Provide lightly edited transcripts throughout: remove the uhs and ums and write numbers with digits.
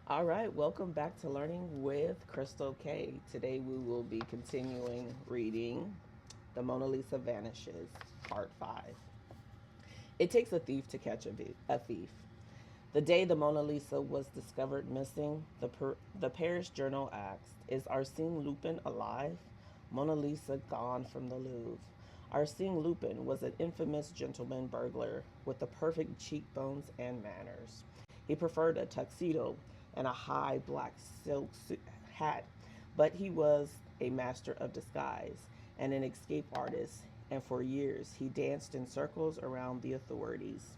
All right, welcome back to Learning with Crystal K. Today we will be continuing reading The Mona Lisa Vanishes, Part 5. It takes a thief to catch a thief. The day the Mona Lisa was discovered missing, the Paris Journal asked, "Is Arsène Lupin alive?" Mona Lisa gone from the Louvre. Arsène Lupin was an infamous gentleman burglar with the perfect cheekbones and manners. He preferred a tuxedo and a high black silk hat, but he was a master of disguise and an escape artist, and for years he danced in circles around the authorities.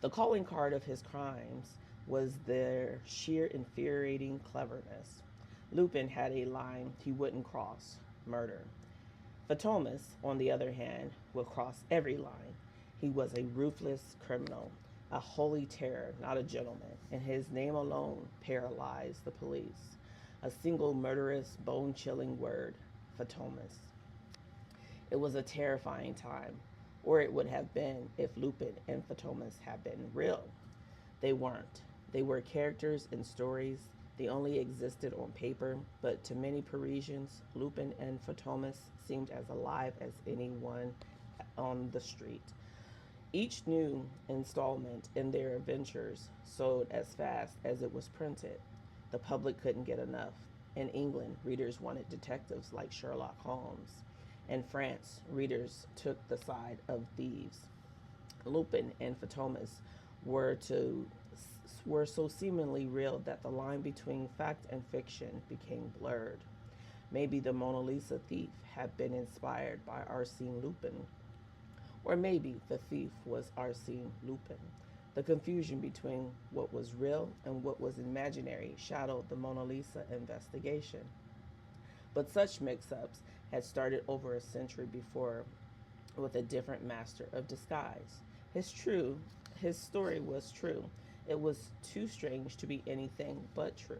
The calling card of his crimes was their sheer infuriating cleverness. Lupin had a line he wouldn't cross: murder. Fatomas, on the other hand, would cross every line. He was a ruthless criminal, a holy terror, not a gentleman, and his name alone paralyzed the police. A single murderous, bone chilling word: Fatomas. It was a terrifying time, or it would have been if Lupin and Fatomas had been real. They weren't. They were characters in stories. They only existed on paper, but to many Parisians, Lupin and Fatomas seemed as alive as anyone on the street. Each new installment in their adventures sold as fast as it was printed. The public couldn't get enough. In England, readers wanted detectives like Sherlock Holmes. In France, readers took the side of thieves. Lupin and Fatomas were to were so seemingly real that the line between fact and fiction became blurred. Maybe the Mona Lisa thief had been inspired by Arsène Lupin, or maybe the thief was Arsène Lupin. The confusion between what was real and what was imaginary shadowed the Mona Lisa investigation. But such mix ups had started over a century before with a different master of disguise. His story was true. It was too strange to be anything but true.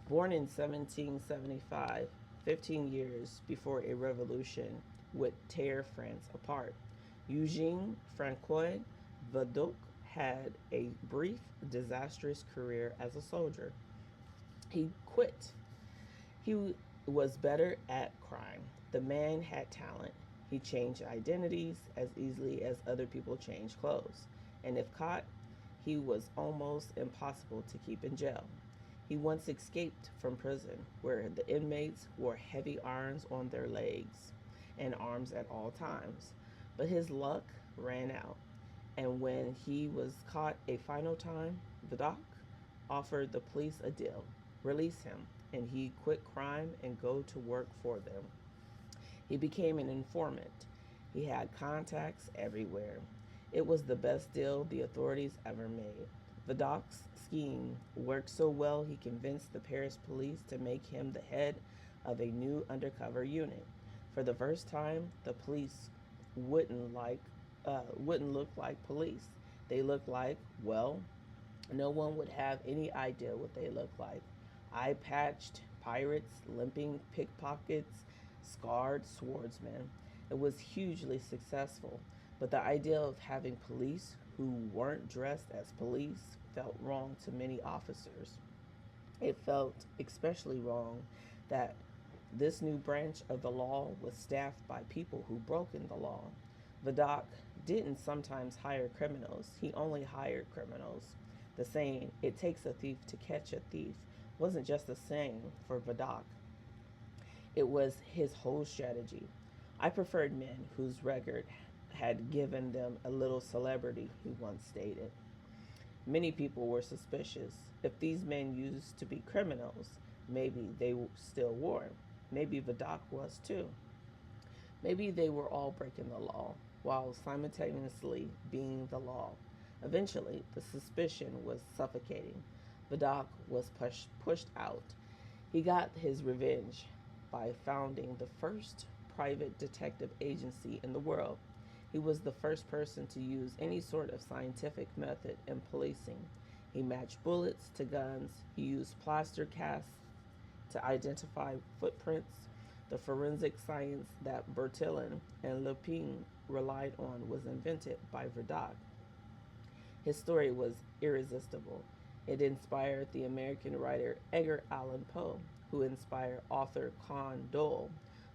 Born in 1775, 15 years before a revolution would tear France apart, Eugene Francois Vidocq had a brief, disastrous career as a soldier. He quit. He was better at crime. The man had talent. He changed identities as easily as other people change clothes. And if caught, he was almost impossible to keep in jail. He once escaped from prison, where the inmates wore heavy irons on their legs and arms at all times. But his luck ran out, and when he was caught a final time, Vidocq offered the police a deal: release him, and he'd quit crime and go to work for them. He became an informant. He had contacts everywhere. It was the best deal the authorities ever made. Vidocq's scheme worked so well he convinced the Paris police to make him the head of a new undercover unit. For the first time, the police wouldn't look like police. They looked like, well, no one would have any idea what they looked like: eye patched pirates, limping pickpockets, scarred swordsmen. It was hugely successful, but the idea of having police who weren't dressed as police felt wrong to many officers. It felt especially wrong that this new branch of the law was staffed by people who broke in the law. Vidocq didn't sometimes hire criminals, he only hired criminals. The saying, "it takes a thief to catch a thief," wasn't just a saying for Vidocq, it was his whole strategy. "I preferred men whose record had given them a little celebrity," he once stated. Many people were suspicious. If these men used to be criminals, maybe they still were. Maybe Vidocq was too. Maybe they were all breaking the law while simultaneously being the law. Eventually, the suspicion was suffocating. Vidocq was pushed out. He got his revenge by founding the first private detective agency in the world. He was the first person to use any sort of scientific method in policing. He matched bullets to guns. He used plaster casts to identify footprints. The forensic science that Bertillon and Lupin relied on was invented by Vidocq. His story was irresistible. It inspired the American writer Edgar Allan Poe, who inspired author Conan Doyle,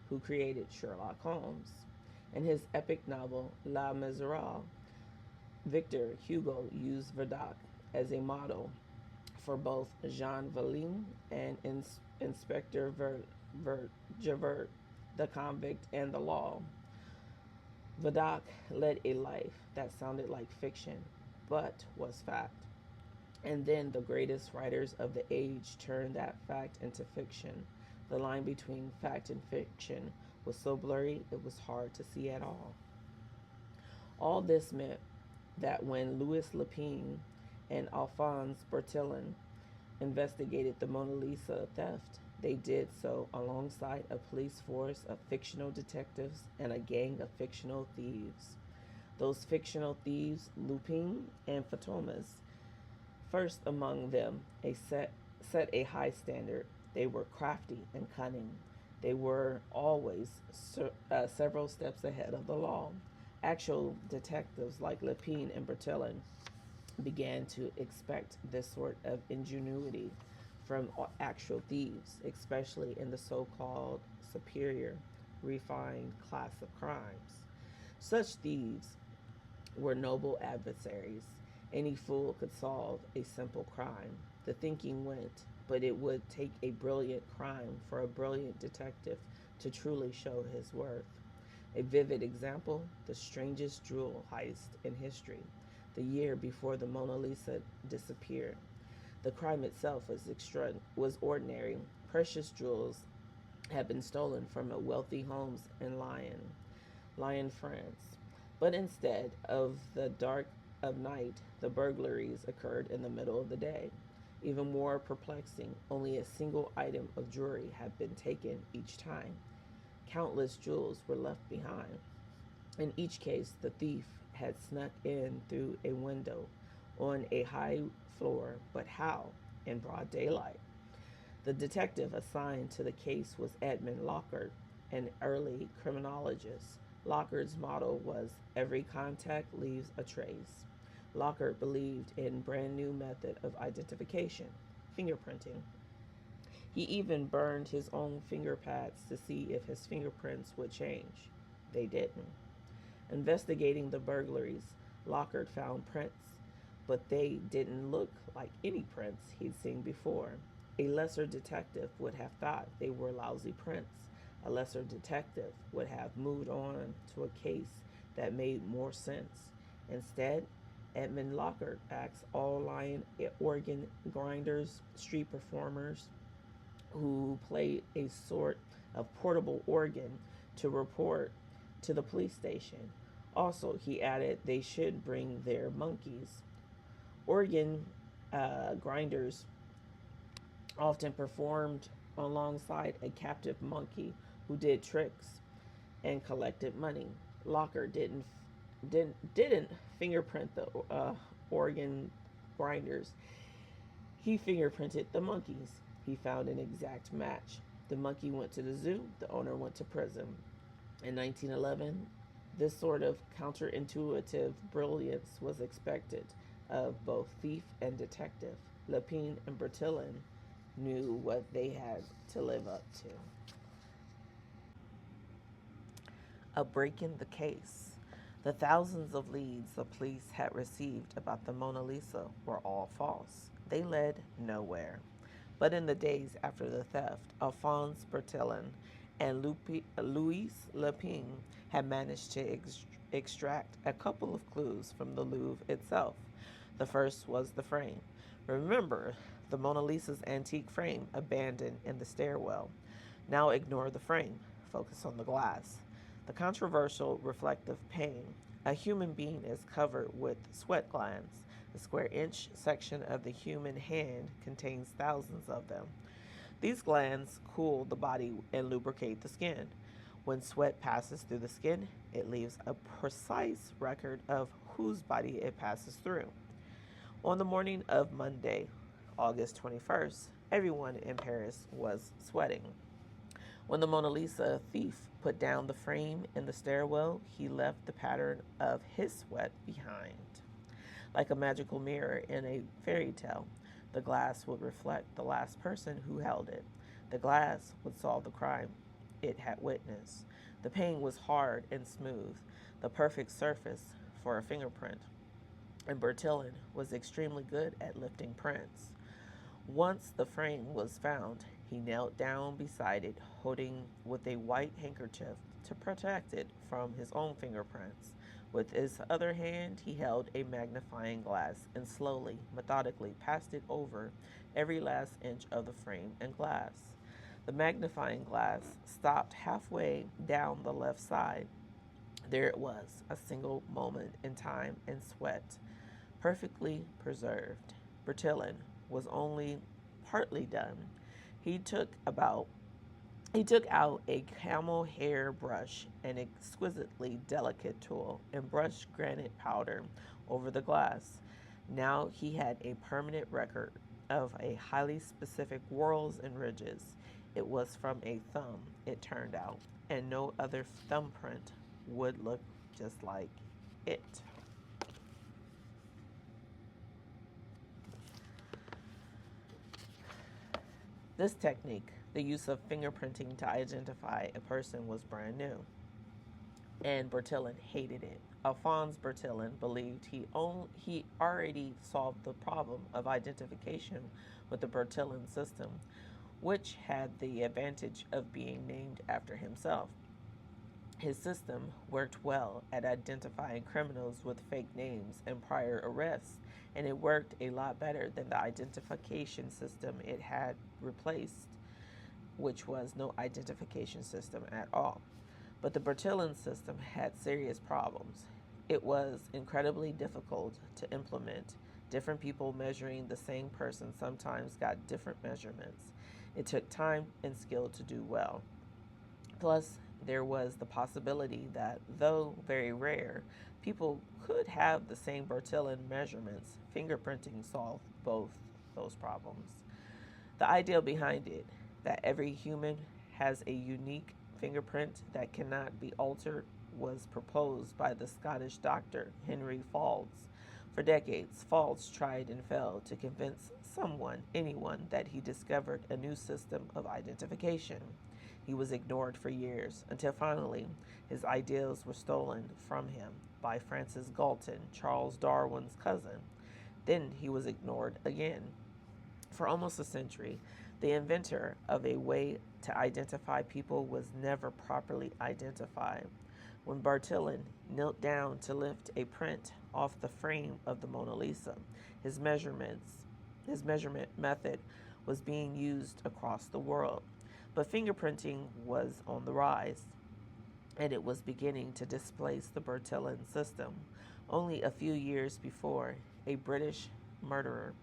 who created Sherlock Holmes. In his epic novel Les Miserables, Victor Hugo used Vidocq as a model for both Jean Valjean and Inspector Javert, the convict and the law. Vidocq led a life that sounded like fiction, but was fact. And then the greatest writers of the age turned that fact into fiction. The line between fact and fiction was so blurry it was hard to see at all. All this meant that when Louis Lepine and Alphonse Bertillon investigated the Mona Lisa theft, they did so alongside a police force of fictional detectives and a gang of fictional thieves. Those fictional thieves, Lupin and Fantômas, first among them, set a high standard. They were crafty and cunning. They were always several steps ahead of the law. Actual detectives like Lepine and Bertillon began to expect this sort of ingenuity from actual thieves, especially in the so-called superior, refined class of crimes. Such thieves were noble adversaries. Any fool could solve a simple crime. The thinking went, but it would take a brilliant crime for a brilliant detective to truly show his worth. A vivid example, the strangest jewel heist in history, the year before the Mona Lisa disappeared. The crime itself was ordinary. Precious jewels had been stolen from a wealthy homes in Lyon, France. But instead of the dark of night, the burglaries occurred in the middle of the day. Even more perplexing, only a single item of jewelry had been taken each time. Countless jewels were left behind. In each case, the thief had snuck in through a window on a high floor, but how? In broad daylight. The detective assigned to the case was Edmund Lockhart, an early criminologist. Lockhart's motto was, "Every contact leaves a trace." Lockhart believed in brand new method of identification, fingerprinting. He even burned his own finger pads to see if his fingerprints would change. They didn't. Investigating the burglaries, Lockhart found prints, but they didn't look like any prints he'd seen before. A lesser detective would have thought they were lousy prints. A lesser detective would have moved on to a case that made more sense. Instead, Edmund Lockhart asked all Lyon organ grinders, street performers who played a sort of portable organ to report to the police station. Also, he added they should bring their monkeys. Organ grinders often performed alongside a captive monkey who did tricks and collected money. Lockhart didn't fingerprint the organ grinders. He fingerprinted the monkeys. He found an exact match. The monkey went to the zoo. The owner went to prison. In 1911, this sort of counterintuitive brilliance was expected of both thief and detective. Lepine and Bertillon knew what they had to live up to. A break in the case. The thousands of leads the police had received about the Mona Lisa were all false. They led nowhere. But in the days after the theft, Alphonse Bertillon and Louis Lepine had managed to extract a couple of clues from the Louvre itself. The first was the frame. Remember the Mona Lisa's antique frame abandoned in the stairwell. Now ignore the frame. Focus on the glass. The controversial reflective pane. A human being is covered with sweat glands. The square inch section of the human hand contains thousands of them. These glands cool the body and lubricate the skin. When sweat passes through the skin, it leaves a precise record of whose body it passes through. On the morning of Monday, August 21st, everyone in Paris was sweating. When the Mona Lisa thief put down the frame in the stairwell, he left the pattern of his sweat behind. Like a magical mirror in a fairy tale, The glass would reflect the last person who held it. The glass would solve the crime it had witnessed. The paint was hard and smooth, the perfect surface for a fingerprint, and Bertillon was extremely good at lifting prints. Once the frame was found, he knelt down beside it, holding with a white handkerchief to protect it from his own fingerprints. With his other hand, he held a magnifying glass and slowly, methodically passed it over every last inch of the frame and glass. The magnifying glass stopped halfway down the left side. There it was, a single moment in time and sweat, perfectly preserved. Bertillon was only partly done. He took out a camel hair brush, an exquisitely delicate tool, and brushed granite powder over the glass. Now he had a permanent record of a highly specific whorls and ridges. It was from a thumb, it turned out, and no other thumbprint would look just like it. This technique, the use of fingerprinting to identify a person, was brand new, and Bertillon hated it. Alphonse Bertillon believed he already solved the problem of identification with the Bertillon system, which had the advantage of being named after himself. His system worked well at identifying criminals with fake names and prior arrests, and it worked a lot better than the identification system it had replaced, which was no identification system at all. But the Bertillon system had serious problems. It was incredibly difficult to implement. Different people measuring the same person sometimes got different measurements. It took time and skill to do well. Plus, there was the possibility that, though very rare, people could have the same Bertillon measurements. Fingerprinting solved both those problems. The idea behind it, that every human has a unique fingerprint that cannot be altered, was proposed by the Scottish doctor Henry Faulds. For decades, Faulds tried and failed to convince anyone, that he discovered a new system of identification. He was ignored for years, until finally his ideas were stolen from him by Francis Galton, Charles Darwin's cousin. Then he was ignored again. For almost a century, the inventor of a way to identify people was never properly identified. When Bertillon knelt down to lift a print off the frame of the Mona Lisa, his measurement method was being used across the world. But fingerprinting was on the rise, and it was beginning to displace the Bertillon system. Only a few years before, a British murder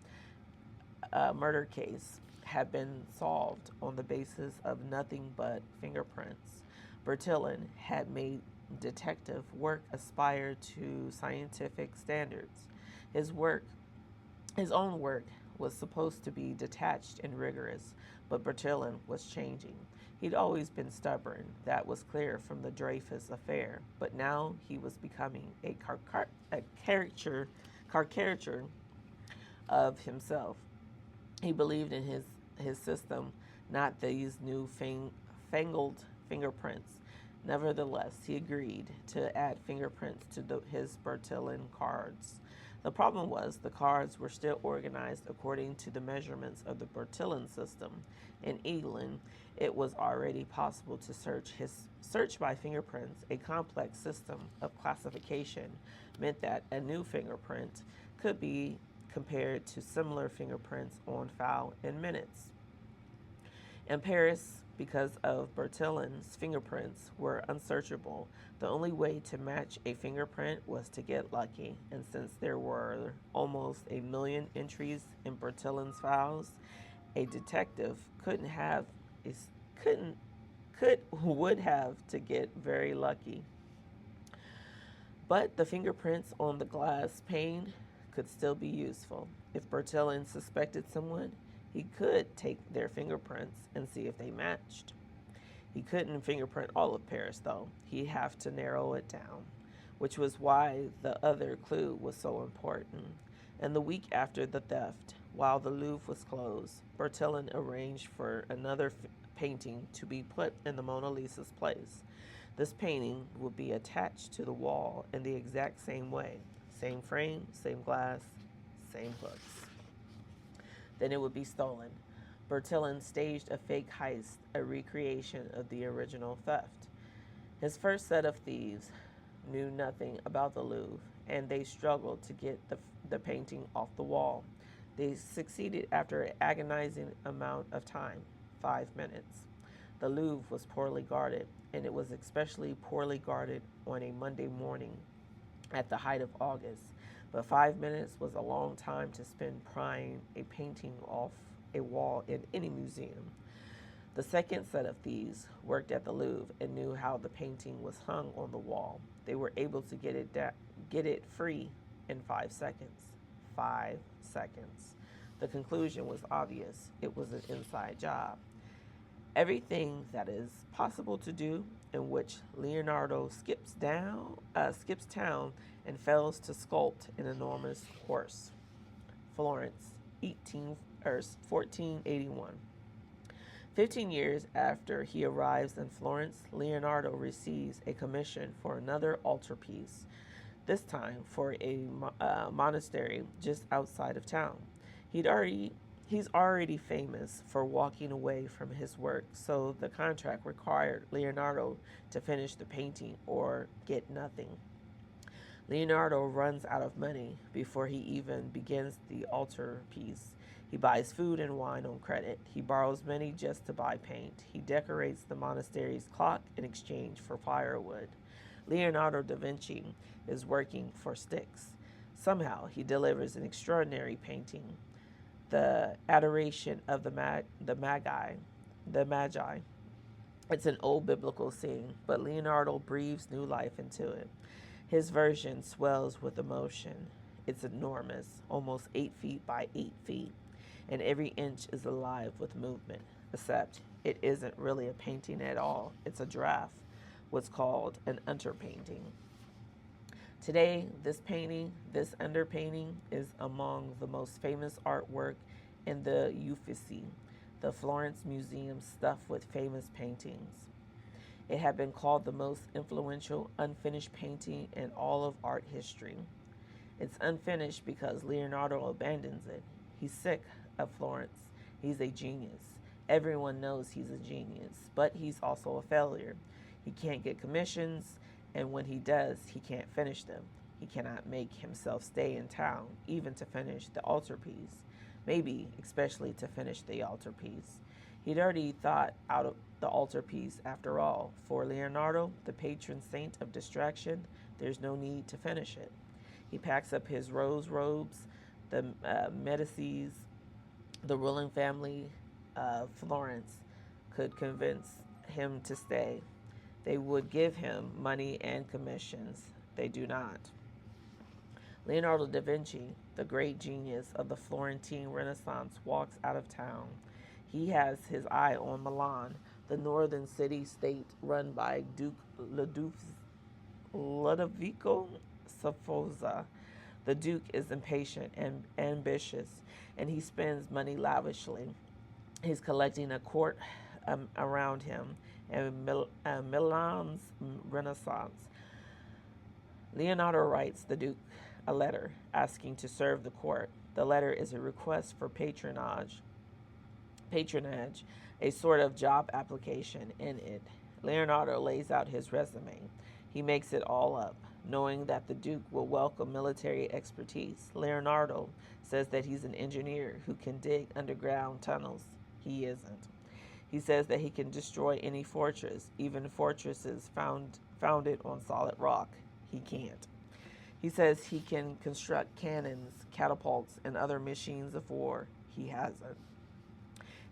case had been solved on the basis of nothing but fingerprints. Bertillon had made detective work aspire to scientific standards. His own work, was supposed to be detached and rigorous, but Bertillon was changing. He'd always been stubborn, that was clear from the Dreyfus affair, but now he was becoming a caricature of himself. He believed in his system, not these new fangled fingerprints. Nevertheless, he agreed to add fingerprints to his Bertillon cards. The problem was the cards were still organized according to the measurements of the Bertillon system. In England, it was already possible to search by fingerprints. A complex system of classification meant that a new fingerprint could be compared to similar fingerprints on file in minutes. In Paris, because of Bertillon's fingerprints were unsearchable, the only way to match a fingerprint was to get lucky, and since there were almost 1 million entries in Bertillon's files, a detective would have to get very lucky. But the fingerprints on the glass pane could still be useful. If Bertillon suspected someone, he could take their fingerprints and see if they matched. He couldn't fingerprint all of Paris, though. He'd have to narrow it down, which was why the other clue was so important. And the week after the theft, while the Louvre was closed, Bertillon arranged for another painting to be put in the Mona Lisa's place. This painting would be attached to the wall in the exact same way, same frame, same glass, same hooks. Then it would be stolen. Bertillon staged a fake heist, a recreation of the original theft. His first set of thieves knew nothing about the Louvre, and they struggled to get the painting off the wall. They succeeded after an agonizing amount of time, 5 minutes. The Louvre was poorly guarded, and it was especially poorly guarded on a Monday morning at the height of August. But 5 minutes was a long time to spend prying a painting off a wall in any museum. The second set of thieves worked at the Louvre and knew how the painting was hung on the wall. They were able to get it free in 5 seconds. 5 seconds. The conclusion was obvious. It was an inside job. Everything that is possible to do, in which Leonardo skips town and fails to sculpt an enormous horse. Florence, 1481. 15 years after he arrives in Florence, Leonardo receives a commission for another altarpiece, this time for a monastery just outside of town. He's already famous for walking away from his work, so the contract required Leonardo to finish the painting or get nothing. Leonardo runs out of money before he even begins the altarpiece. He buys food and wine on credit. He borrows money just to buy paint. He decorates the monastery's clock in exchange for firewood. Leonardo da Vinci is working for sticks. Somehow he delivers an extraordinary painting, the Adoration of the Magi. It's an old biblical scene, but Leonardo breathes new life into it. His version swells with emotion. It's enormous, almost 8 feet by 8 feet, and every inch is alive with movement, except it isn't really a painting at all. It's a draft, what's called an underpainting. Today, this underpainting, is among the most famous artwork in the Uffizi, the Florence Museum stuffed with famous paintings. It had been called the most influential unfinished painting in all of art history. It's unfinished because Leonardo abandons it. He's sick of Florence. He's a genius. Everyone knows he's a genius, but he's also a failure. He can't get commissions, and when he does, he can't finish them. He cannot make himself stay in town, even to finish the altarpiece. Maybe, especially to finish the altarpiece. He'd already thought out of the altarpiece after all. For Leonardo, the patron saint of distraction, there's no need to finish it. He packs up his rose robes. The Medicis, the ruling family of Florence, could convince him to stay. They would give him money and commissions. They do not. Leonardo da Vinci, the great genius of the Florentine Renaissance, walks out of town. He has his eye on Milan, the northern city-state run by Duke Ludovico Sforza. The Duke is impatient and ambitious, and he spends money lavishly. He's collecting a court around him and Milan's Renaissance. Leonardo writes the Duke a letter asking to serve the court. The letter is a request for patronage, a sort of job application in it. Leonardo lays out his resume. He makes it all up, knowing that the Duke will welcome military expertise. Leonardo says that he's an engineer who can dig underground tunnels. He isn't. He says that he can destroy any fortress, even fortresses founded on solid rock. He can't. He says he can construct cannons, catapults, and other machines of war. He hasn't.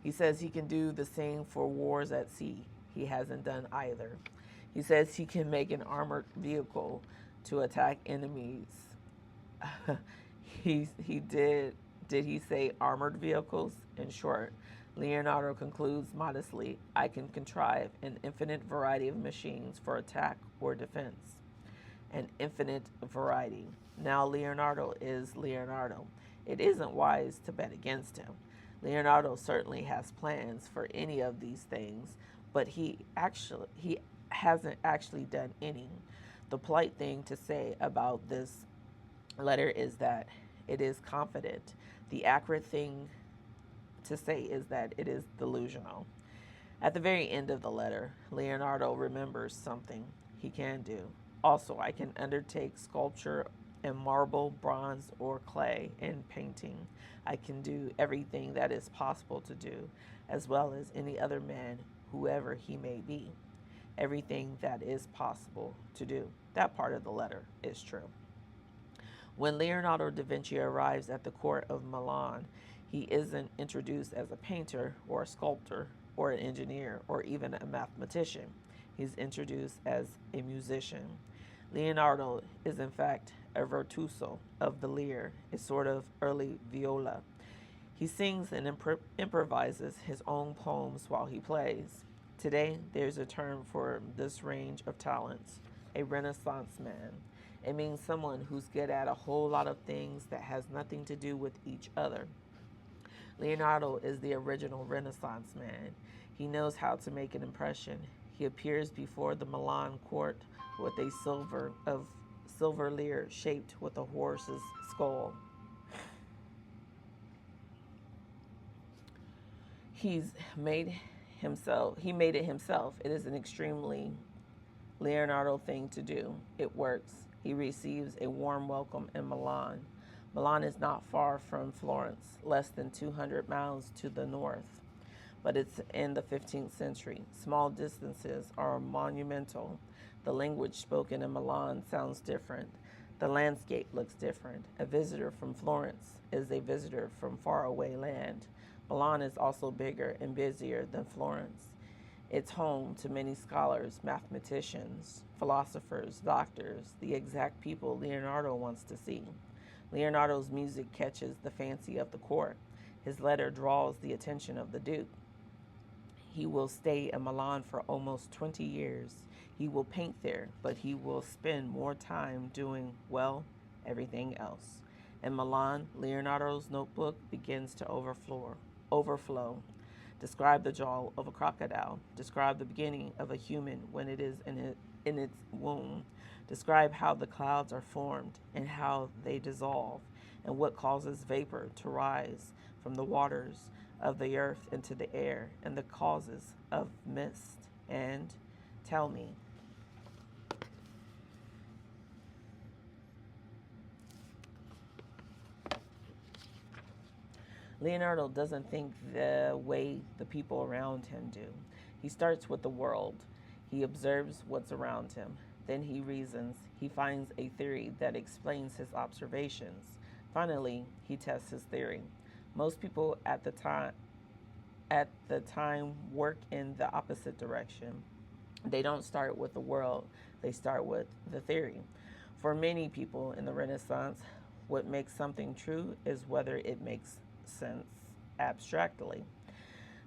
He says he can do the same for wars at sea. He hasn't done either. He says he can make an armored vehicle to attack enemies. Did he say armored vehicles? In short, Leonardo concludes modestly, I can contrive an infinite variety of machines for attack or defense. An infinite variety. Now Leonardo is Leonardo. It isn't wise to bet against him. Leonardo certainly has plans for any of these things, but he hasn't actually done any. The polite thing to say about this letter is that it is confident. The accurate thing to say is that it is delusional. At the very end of the letter, Leonardo remembers something he can do. Also, I can undertake sculpture in marble, bronze, or clay, and painting. I can do everything that is possible to do, as well as any other man, whoever he may be. Everything that is possible to do. That part of the letter is true. When Leonardo da Vinci arrives at the court of Milan, he isn't introduced as a painter or a sculptor or an engineer or even a mathematician. He's introduced as a musician. Leonardo is in fact a virtuoso of the lyre, a sort of early viola. He sings and improvises his own poems while he plays. Today, there's a term for this range of talents, a Renaissance man. It means someone who's good at a whole lot of things that has nothing to do with each other. Leonardo is the original Renaissance man. He knows how to make an impression. He appears before the Milan court with a silver lyre shaped with a horse's skull. He made it himself. It is an extremely Leonardo thing to do. It works. He receives a warm welcome in Milan. Milan is not far from Florence, less than 200 miles to the north, but it's in the 15th century. Small distances are monumental. The language spoken in Milan sounds different. The landscape looks different. A visitor from Florence is a visitor from faraway land. Milan is also bigger and busier than Florence. It's home to many scholars, mathematicians, philosophers, doctors, the exact people Leonardo wants to see. Leonardo's music catches the fancy of the court. His letter draws the attention of the Duke. He will stay in Milan for almost 20 years. He will paint there, but he will spend more time doing, well, everything else. In Milan, Leonardo's notebook begins to overflow. Describe the jaw of a crocodile. Describe the beginning of a human when it is in its womb. Describe how the clouds are formed and how they dissolve, and what causes vapor to rise from the waters of the earth into the air, and the causes of mist. And tell me, Leonardo doesn't think the way the people around him do. He starts with the world. He observes what's around him. Then he reasons. He finds a theory that explains his observations. Finally, he tests his theory. Most people at the time work in the opposite direction. They don't start with the world. They start with the theory. For many people in the Renaissance, what makes something true is whether it makes sense abstractly.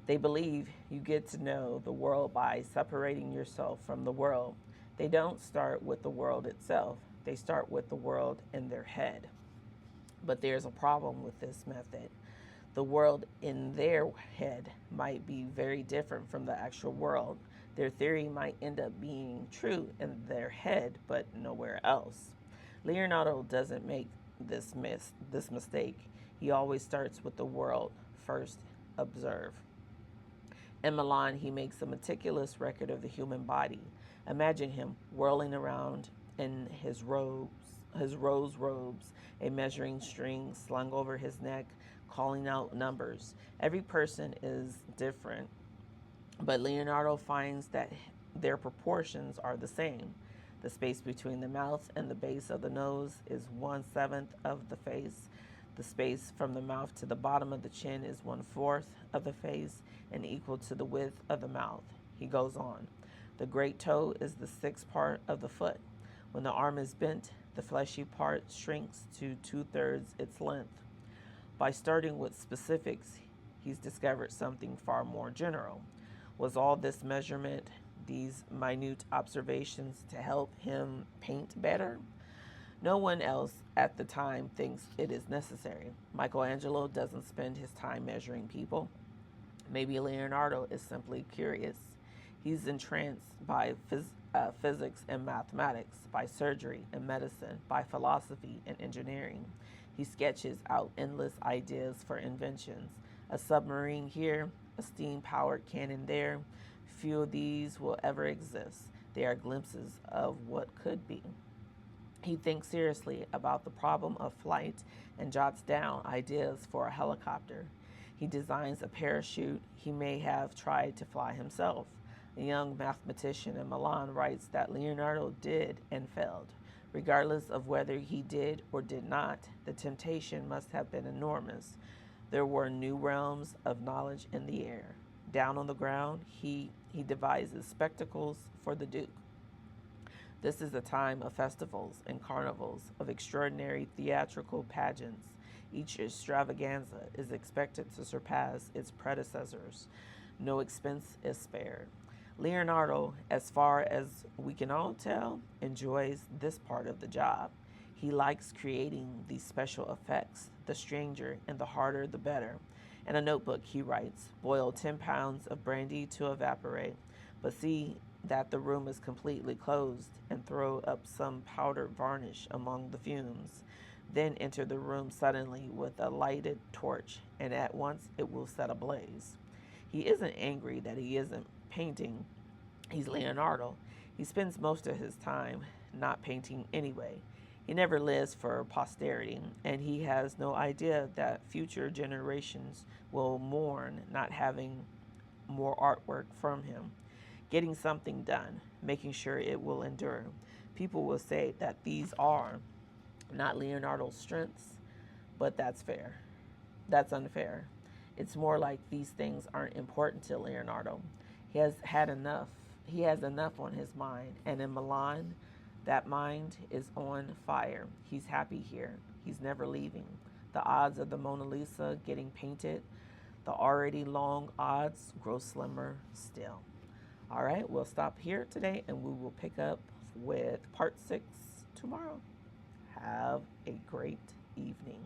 They believe you get to know the world by separating yourself from the world. They don't start with the world itself. They start with the world in their head. But there's a problem with this method. The world in their head might be very different from the actual world. Their theory might end up being true in their head, but nowhere else. Leonardo doesn't make this mistake. He always starts with the world first. Observe. In Milan, he makes a meticulous record of the human body. Imagine him whirling around in his rose robes, a measuring string slung over his neck, calling out numbers. Every person is different, but Leonardo finds that their proportions are the same. The space between the mouth and the base of the nose is 1/7 of the face. The space from the mouth to the bottom of the chin is 1/4 of the face and equal to the width of the mouth. He goes on. The great toe is the 6th part of the foot. When the arm is bent, the fleshy part shrinks to 2/3 its length. By starting with specifics, he's discovered something far more general. Was all this measurement, these minute observations, to help him paint better? No one else at the time thinks it is necessary. Michelangelo doesn't spend his time measuring people. Maybe Leonardo is simply curious. He's entranced by physics and mathematics, by surgery and medicine, by philosophy and engineering. He sketches out endless ideas for inventions. A submarine here, a steam powered cannon there. Few of these will ever exist. They are glimpses of what could be. He thinks seriously about the problem of flight and jots down ideas for a helicopter. He designs a parachute he may have tried to fly himself. A young mathematician in Milan writes that Leonardo did and failed. Regardless of whether he did or did not, the temptation must have been enormous. There were new realms of knowledge in the air. Down on the ground, he devises spectacles for the Duke. This is a time of festivals and carnivals, of extraordinary theatrical pageants. Each extravaganza is expected to surpass its predecessors. No expense is spared. Leonardo, as far as we can all tell, enjoys this part of the job. He likes creating these special effects. The stranger and the harder, the better. In a notebook, he writes, boil 10 pounds of brandy to evaporate, but see that the room is completely closed and throw up some powdered varnish among the fumes. Then enter the room suddenly with a lighted torch, and at once it will set ablaze. He isn't angry that he isn't painting. He's Leonardo. He spends most of his time not painting anyway. He never lives for posterity, and he has no idea that future generations will mourn not having more artwork from him. Getting something done, making sure it will endure. People will say that these are not Leonardo's strengths, but that's fair. That's unfair. It's more like these things aren't important to Leonardo. He has had enough. He has enough on his mind, and in Milan, that mind is on fire. He's happy here. He's never leaving. The odds of the Mona Lisa getting painted, the already long odds grow slimmer still. All right, we'll stop here today and we will pick up with part 6 tomorrow. Have a great evening.